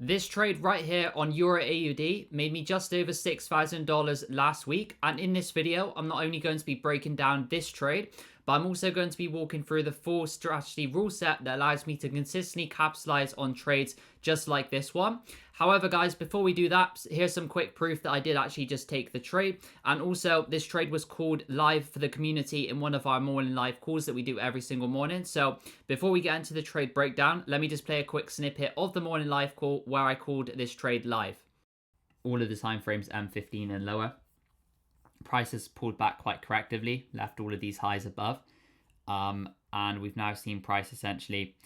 This trade right here on Euro AUD made me just over $6,000 last week. And in this video, I'm not only going to be breaking down this trade, but I'm also going to be walking through the full strategy rule set that allows me to consistently capitalize on trades just like this one. However, guys, before we do that, here's some quick proof that I did actually just take the trade. And also, this trade was called live for the community in one of our morning live calls that we do every single morning. So before we get into the trade breakdown, let me just play a quick snippet of the morning live call where I called this trade live. All of the time frames M15 and lower. Price has pulled back quite correctively, left all of these highs above. And we've now seen price essentially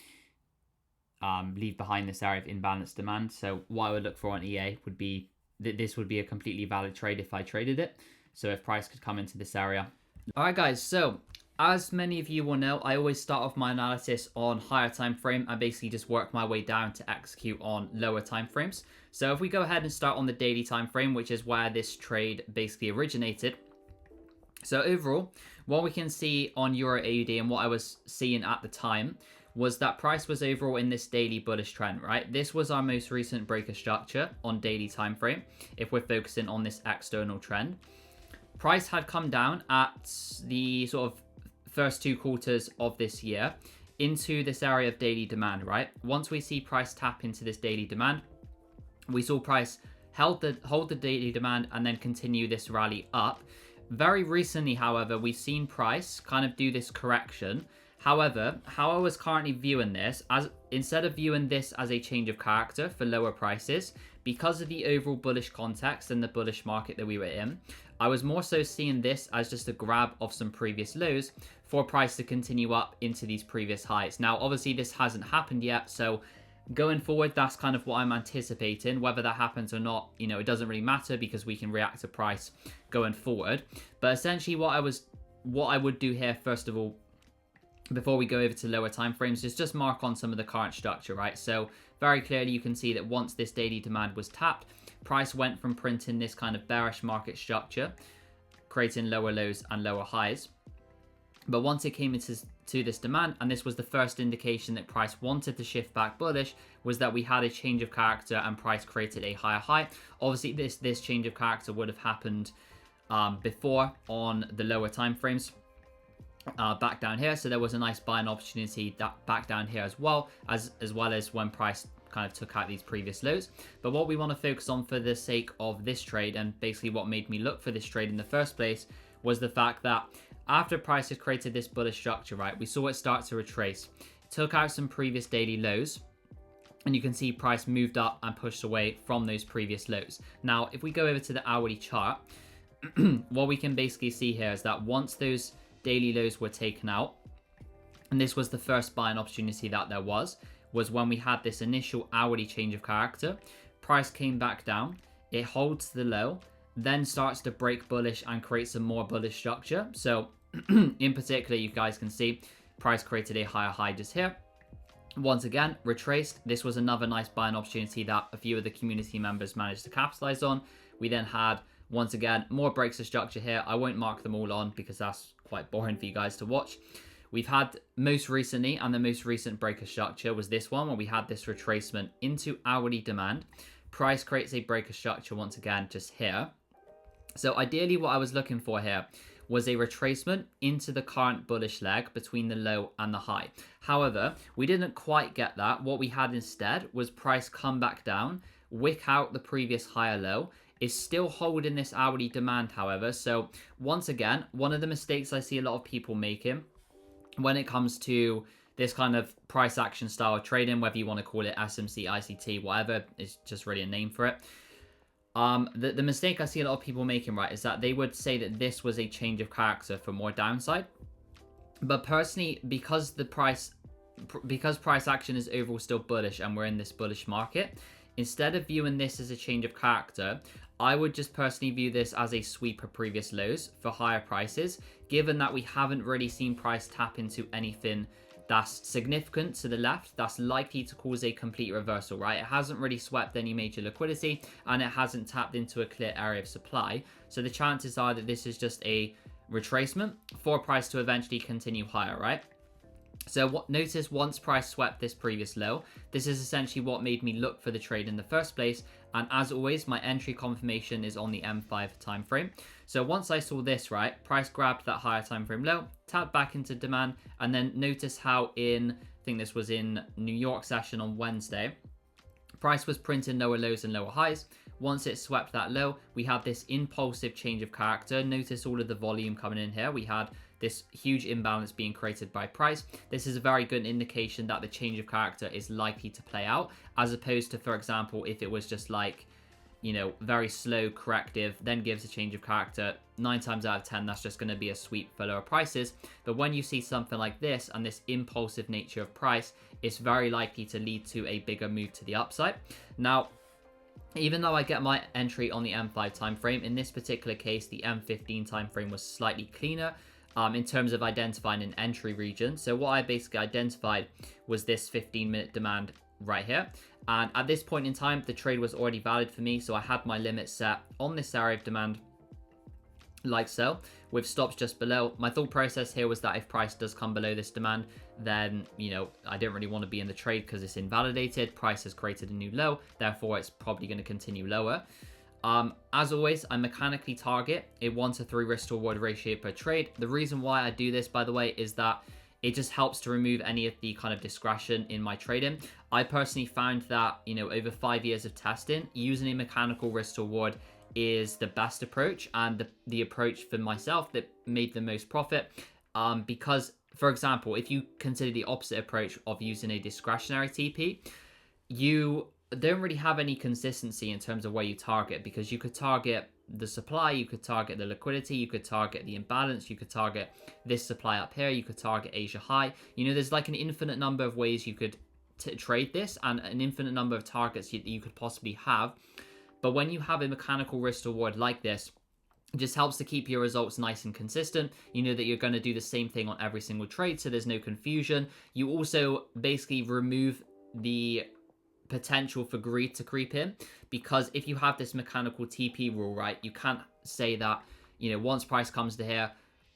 leave behind this area of imbalanced demand. So what I would look for on EA would be that this would be a completely valid trade if I traded it. So if price could come into this area. All right, guys. So as many of you will know, I always start off my analysis on higher time frame and basically just work my way down to execute on lower time frames. So if we go ahead and start on the daily time frame, which is where this trade basically originated. So overall, what we can see on Euro AUD and what I was seeing at the time was that price was overall in this daily bullish trend, right? This was our most recent breaker structure on daily time frame, if we're focusing on this external trend. Price had come down at the sort of first 2 quarters of this year into this area of daily demand, right? Once we see price tap into this daily demand, we saw price hold the daily demand and then continue this rally up. Very recently, however, we've seen price kind of do this correction. However, how I was currently viewing this, as instead of viewing this as a change of character for lower prices, because of the overall bullish context and the bullish market that we were in, I was more so seeing this as just a grab of some previous lows for price to continue up into these previous highs. Now, obviously, this hasn't happened yet, so going forward, that's kind of what I'm anticipating. Whether that happens or not, you know, it doesn't really matter because we can react to price going forward. But essentially, what I would do here, first of all, before we go over to lower time frames, is just mark on some of the current structure, right? So very clearly you can see that once this daily demand was tapped, price went from printing this kind of bearish market structure, creating lower lows and lower highs. But once it came into this demand, and this was the first indication that price wanted to shift back bullish, was that we had a change of character and price created a higher high. Obviously this change of character would have happened before on the lower time frames. Back down here, so there was a nice buying opportunity that back down here as well as when price kind of took out these previous lows. But what we want to focus on for the sake of this trade, and basically what made me look for this trade in the first place, was the fact that after price has created this bullish structure, right, we saw it start to retrace, took out some previous daily lows, and you can see price moved up and pushed away from those previous lows. Now if we go over to the hourly chart, what we can basically see here is that once those daily lows were taken out, and this was the first buying opportunity that there was when we had this initial hourly change of character. Price came back down, it holds the low, then starts to break bullish and create some more bullish structure. So in particular, you guys can see price created a higher high just here. Once again, retraced. This was another nice buying opportunity that a few of the community members managed to capitalize on. We then had, once again, more breaks of structure here. I won't mark them all on because that's quite boring for you guys to watch. We've had most recently, and the most recent breaker structure was this one, where we had this retracement into hourly demand. Price creates a breaker structure once again just here. So ideally what I was looking for here was a retracement into the current bullish leg between the low and the high. However, we didn't quite get that. What we had instead was price come back down, wick out the previous higher low, is still holding this hourly demand, however. So once again, one of the mistakes I see a lot of people making when it comes to this kind of price action style of trading, whether you want to call it SMC, ICT, whatever, it's just really a name for it. The mistake I see a lot of people making, right, is that they would say that this was a change of character for more downside. But personally, because price action is overall still bullish and we're in this bullish market, instead of viewing this as a change of character, I would just personally view this as a sweep of previous lows for higher prices, given that we haven't really seen price tap into anything that's significant to the left, that's likely to cause a complete reversal, right? It hasn't really swept any major liquidity, and it hasn't tapped into a clear area of supply. So the chances are that this is just a retracement for price to eventually continue higher, right? So notice once price swept this previous low, this is essentially what made me look for the trade in the first place. And as always, my entry confirmation is on the M5 time frame. So once I saw this, right, price grabbed that higher time frame low, tapped back into demand, and then notice how I think this was in New York session on Wednesday, price was printing lower lows and lower highs. Once it swept that low, we had this impulsive change of character. Notice all of the volume coming in here. We had this huge imbalance being created by price. This is a very good indication that the change of character is likely to play out, as opposed to, for example, if it was just like, you know, very slow corrective, then gives a change of character. 9 times out of 10, that's just going to be a sweep for lower prices. But when you see something like this and this impulsive nature of price, it's very likely to lead to a bigger move to the upside. Now, even though I get my entry on the M5 time frame, in this particular case, the M15 time frame was slightly cleaner in terms of identifying an entry region. So what I basically identified was this 15-minute demand right here. And at this point in time, the trade was already valid for me. So I had my limit set on this area of demand like so, with stops just below. My thought process here was that if price does come below this demand, then, you know, I don't really want to be in the trade because it's invalidated. Price has created a new low, therefore it's probably going to continue lower. As always, I mechanically target a 1 to 3 risk to reward ratio per trade. The reason why I do this, by the way, is that it just helps to remove any of the kind of discretion in my trading. I personally found that, you know, over 5 years of testing, using a mechanical risk to reward is the best approach and the approach for myself that made the most profit. Because, for example, if you consider the opposite approach of using a discretionary TP, you don't really have any consistency in terms of where you target, because you could target the supply, you could target the liquidity, you could target the imbalance, you could target this supply up here, you could target Asia high. You know, there's like an infinite number of ways you could trade this and an infinite number of targets you could possibly have. But when you have a mechanical risk reward like this, it just helps to keep your results nice and consistent. You know that you're going to do the same thing on every single trade, so there's no confusion. You also basically remove the potential for greed to creep in, because if you have this mechanical TP rule, right, you can't say that, you know, once price comes to here,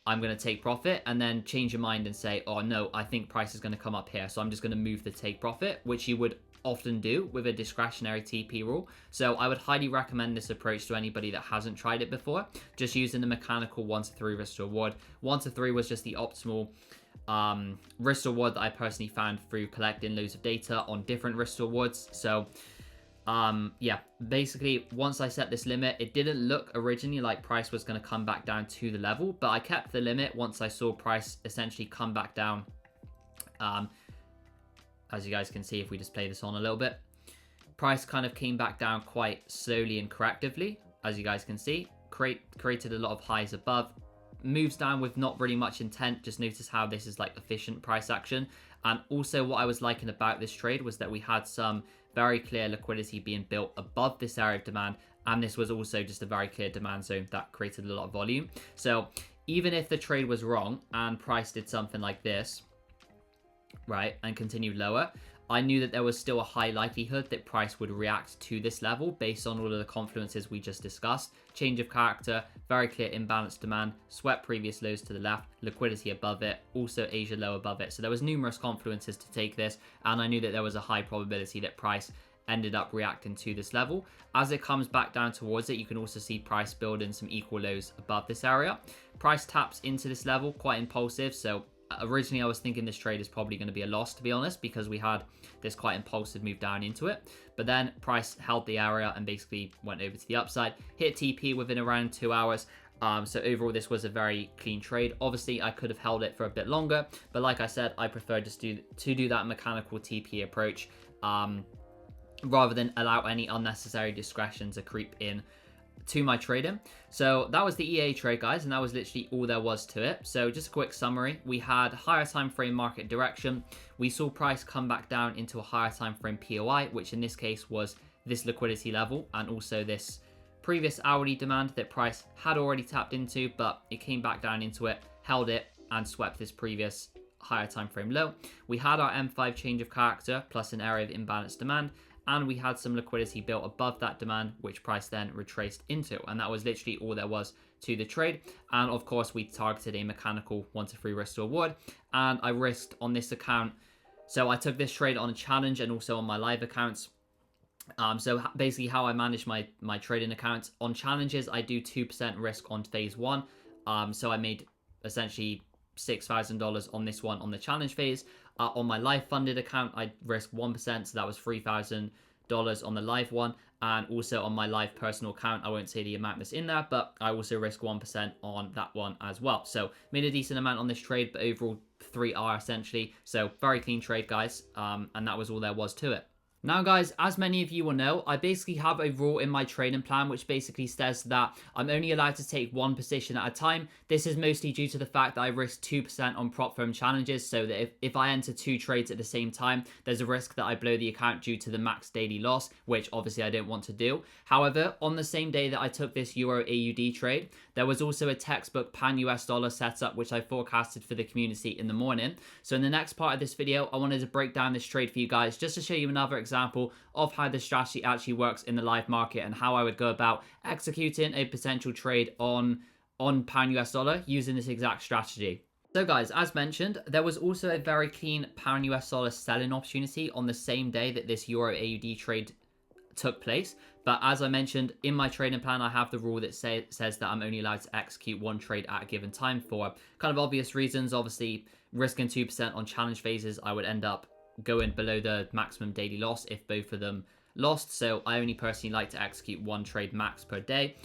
I'm going to take profit, and then change your mind and say, oh no, I think price is going to come up here, so I'm just going to move the take profit, which you would often do with a discretionary TP rule. So I would highly recommend this approach to anybody that hasn't tried it before, just using the mechanical 1 to 3 risk to reward. 1 to 3 was just the optimal risk to reward that I personally found through collecting loads of data on different risk to rewards. So yeah, basically once I set this limit, it didn't look originally like price was going to come back down to the level, but I kept the limit once I saw price essentially come back down. As you guys can see, if we just play this on a little bit, price kind of came back down quite slowly and correctively. As you guys can see, created a lot of highs above, moves down with not really much intent. Just notice how this is like efficient price action. And also what I was liking about this trade was that we had some very clear liquidity being built above this area of demand, and this was also just a very clear demand zone that created a lot of volume. So even if the trade was wrong and price did something like this, right, and continued lower, I knew that there was still a high likelihood that price would react to this level based on all of the confluences we just discussed. Change of character, very clear imbalanced demand, swept previous lows to the left, liquidity above it, also Asia low above it. So there was numerous confluences to take this, and I knew that there was a high probability that price ended up reacting to this level. As it comes back down towards it, you can also see price building some equal lows above this area. Price taps into this level, quite impulsive, so originally I was thinking this trade is probably going to be a loss, to be honest, because we had this quite impulsive move down into it. But then price held the area and basically went over to the upside, hit TP within around 2 hours. So overall, this was a very clean trade. Obviously, I could have held it for a bit longer, but like I said, I prefer just to do that mechanical TP approach rather than allow any unnecessary discretion to creep in to my trading. So that was the EA trade, guys, and that was literally all there was to it. So just a quick summary: we had higher time frame market direction, we saw price come back down into a higher time frame POI, which in this case was this liquidity level and also this previous hourly demand that price had already tapped into, but it came back down into it, held it, and swept this previous higher time frame low. We had our M5 change of character plus an area of imbalanced demand, and we had some liquidity built above that demand, which price then retraced into, and that was literally all there was to the trade. And of course, we targeted a mechanical 1 to 3 risk to reward, and I risked on this account. So I took this trade on a challenge and also on my live accounts. So basically how I manage my trading accounts on challenges, I do 2% risk on phase 1. So I made essentially $6,000 on this one on the challenge phase. On my live funded account, I risked 1%, so that was $3,000 on the live one. And also on my live personal account, I won't say the amount that's in there, but I also risk 1% on that one as well. So made a decent amount on this trade, but overall 3R essentially. So very clean trade, guys. And that was all there was to it. Now guys, as many of you will know, I basically have a rule in my trading plan which basically says that I'm only allowed to take one position at a time. This is mostly due to the fact that I risk 2% on prop firm challenges, so that if I enter 2 trades at the same time, there's a risk that I blow the account due to the max daily loss, which obviously I don't want to do. However, on the same day that I took this Euro AUD trade, there was also a textbook pan US dollar setup which I forecasted for the community in the morning. So in the next part of this video, I wanted to break down this trade for you guys just to show you another example of how the strategy actually works in the live market and how I would go about executing a potential trade on pound US dollar using this exact strategy. So guys, as mentioned, there was also a very clean pound US dollar selling opportunity on the same day that this Euro AUD trade took place. But as I mentioned, in my trading plan, I have the rule that says that I'm only allowed to execute one trade at a given time for kind of obvious reasons. Obviously, risking 2% on challenge phases, I would end up going below the maximum daily loss if both of them lost. So I only personally like to execute one trade max per day.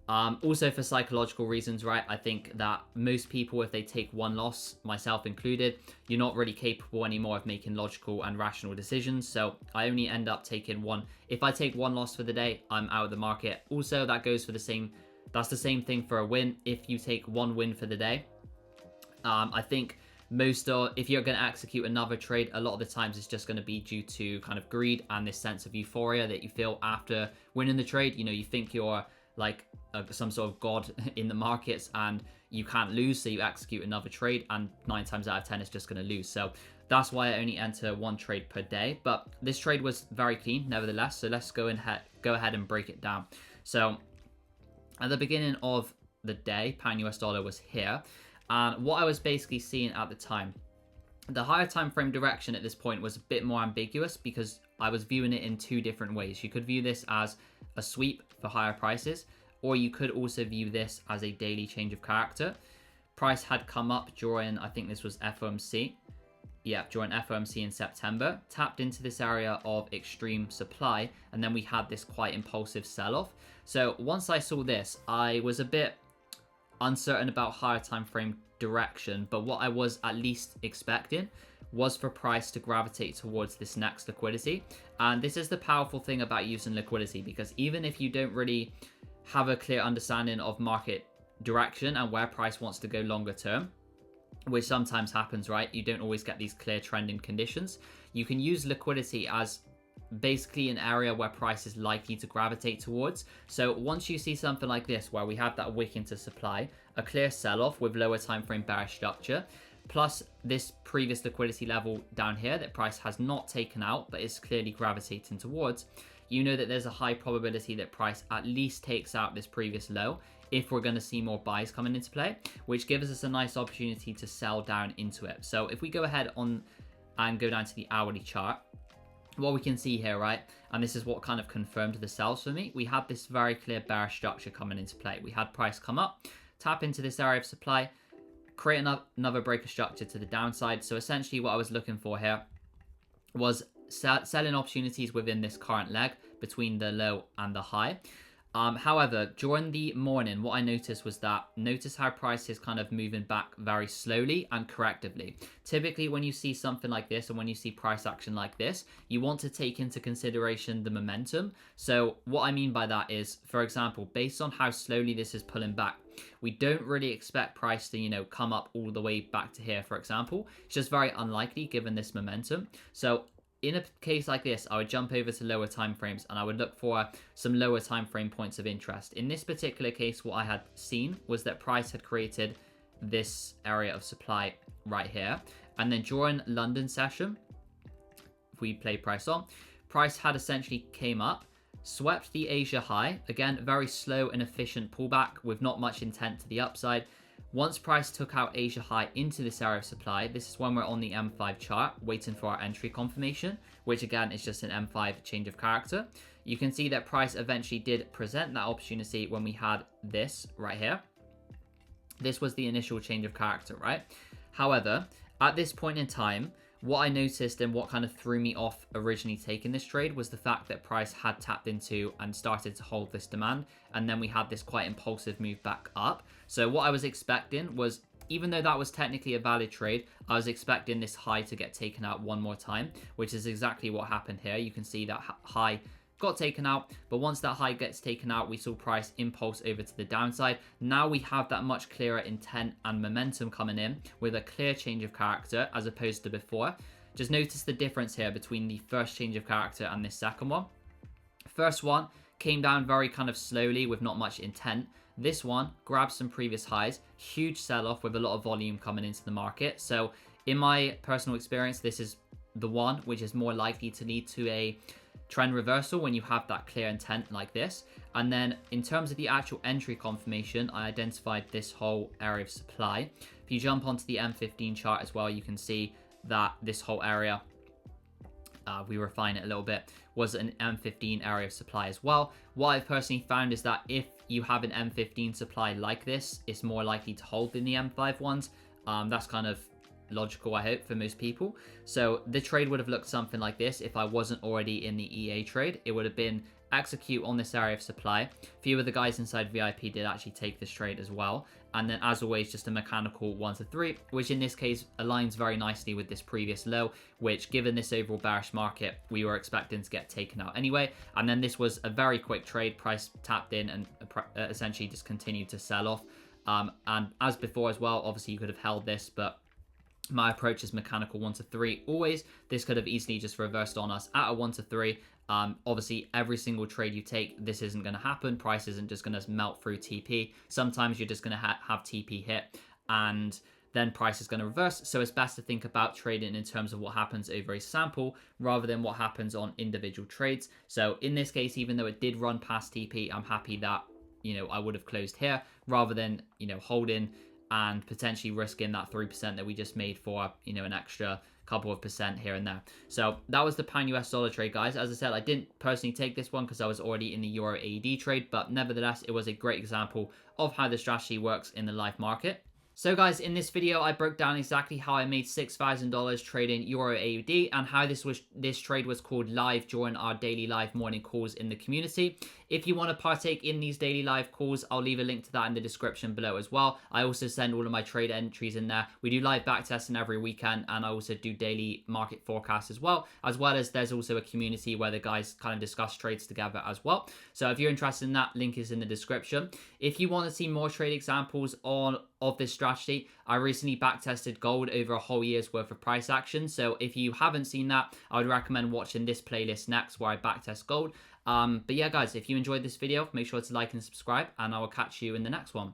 Also for psychological reasons, right? I think that most people, if they take one loss, myself included, you're not really capable anymore of making logical and rational decisions. So I only end up taking one. If I take one loss for the day, I'm out of the market. Also, that goes for that's the same thing for a win. If you take one win for the day, I think if you're going to execute another trade, a lot of the times it's just going to be due to kind of greed and this sense of euphoria that you feel after winning the trade. You know, you think you're like some sort of god in the markets and you can't lose, so you execute another trade, and 9 times out of 10 it's just going to lose. So that's why I only enter one trade per day. But this trade was very clean nevertheless, so let's go ahead and break it down. So at the beginning of the day, pound US dollar was here. And what I was basically seeing at the time, the higher time frame direction at this point was a bit more ambiguous because I was viewing it in 2 different ways. You could view this as a sweep for higher prices, or you could also view this as a daily change of character. Price had come up during, I think this was FOMC. Yeah, during FOMC in September, tapped into this area of extreme supply, and then we had this quite impulsive sell-off. So once I saw this, I was a bit uncertain about higher time frame direction, but what I was at least expecting was for price to gravitate towards this next liquidity. And this is the powerful thing about using liquidity, because even if you don't really have a clear understanding of market direction and where price wants to go longer term, which sometimes happens, right? You don't always get these clear trending conditions. You can use liquidity as basically an area where price is likely to gravitate towards. So once you see something like this, where we have that wick into supply, a clear sell-off with lower time frame bearish structure, plus this previous liquidity level down here that price has not taken out but is clearly gravitating towards, you know that there's a high probability that price at least takes out this previous low if we're going to see more buys coming into play, which gives us a nice opportunity to sell down into it. So if we go ahead and go down to the hourly chart, what we can see here, right, and this is what kind of confirmed the sells for me, we had this very clear bearish structure coming into play. We had price come up, tap into this area of supply, create another breaker structure to the downside. So essentially what I was looking for here was selling opportunities within this current leg between the low and the high. However, during the morning, what I noticed was that, notice how price is kind of moving back very slowly and correctively. Typically, when you see something like this and when you see price action like this, you want to take into consideration the momentum. So what I mean by that is, for example, based on how slowly this is pulling back, we don't really expect price to, you know, come up all the way back to here, for example. It's just very unlikely given this momentum. So in a case like this, I would jump over to lower time frames and I would look for some lower time frame points of interest. In this particular case, what I had seen was that price had created this area of supply right here. And then during London session, if we play price on, price had essentially came up, swept the Asia high. Again, very slow and efficient pullback with not much intent to the upside. Once price took out Asia high into this area of supply, this is when we're on the M5 chart, waiting for our entry confirmation, which again is just an M5 change of character. You can see that price eventually did present that opportunity when we had this right here. This was the initial change of character, right? However, at this point in time, what I noticed and what kind of threw me off originally taking this trade was the fact that price had tapped into and started to hold this demand. And then we had this quite impulsive move back up. So what I was expecting was, even though that was technically a valid trade, I was expecting this high to get taken out one more time, which is exactly what happened here. You can see that high got taken out, but once that high gets taken out, we saw price impulse over to the downside. Now we have that much clearer intent and momentum coming in with a clear change of character as opposed to before. Just notice the difference here between the first change of character and this second one. First one came down very kind of slowly with not much intent. This one grabbed some previous highs, huge sell-off with a lot of volume coming into the market. So in my personal experience, this is the one which is more likely to lead to a trend reversal when you have that clear intent like this. And then in terms of the actual entry confirmation, I identified this whole area of supply. If you jump onto the M15 chart as well, you can see that this whole area, we refine it a little bit, was an M15 area of supply as well. What I've personally found is that if you have an M15 supply like this, it's more likely to hold than the M5 ones. That's kind of logical, I hope, for most people. So the trade would have looked something like this if I wasn't already in the EA trade. It would have been execute on this area of supply. A few of the guys inside VIP did actually take this trade as well. And then as always, just a mechanical 1 to 3, which in this case aligns very nicely with this previous low, which given this overall bearish market, we were expecting to get taken out anyway. And then this was a very quick trade. Price tapped in and essentially just continued to sell off. And as before as well, obviously you could have held this, but my approach is mechanical 1 to 3 always. This could have easily just reversed on us at a 1 to 3. Obviously, every single trade you take, this isn't going to happen. Price isn't just going to melt through TP. Sometimes you're just going to have TP hit and then price is going to reverse. So it's best to think about trading in terms of what happens over a sample rather than what happens on individual trades. So in this case, even though it did run past TP, I'm happy that, I would have closed here rather than, holding and potentially risking that 3% that we just made for, an extra couple of percent here and there. So that was the pound US dollar trade, guys. As I said, I didn't personally take this one because I was already in the Euro AUD trade, but nevertheless, it was a great example of how the strategy works in the live market. So guys, in this video, I broke down exactly how I made $6,000 trading Euro AUD and how this trade was called live during our daily live morning calls in the community. If you want to partake in these daily live calls, I'll leave a link to that in the description below as well. I also send all of my trade entries in there. We do live backtesting every weekend, and I also do daily market forecasts as well as there's also a community where the guys kind of discuss trades together as well. So if you're interested in that, link is in the description. If you want to see more trade examples of this strategy, I recently backtested gold over a whole year's worth of price action. So if you haven't seen that, I would recommend watching this playlist next where I backtest gold. But yeah, guys, if you enjoyed this video, make sure to like and subscribe, and I will catch you in the next one.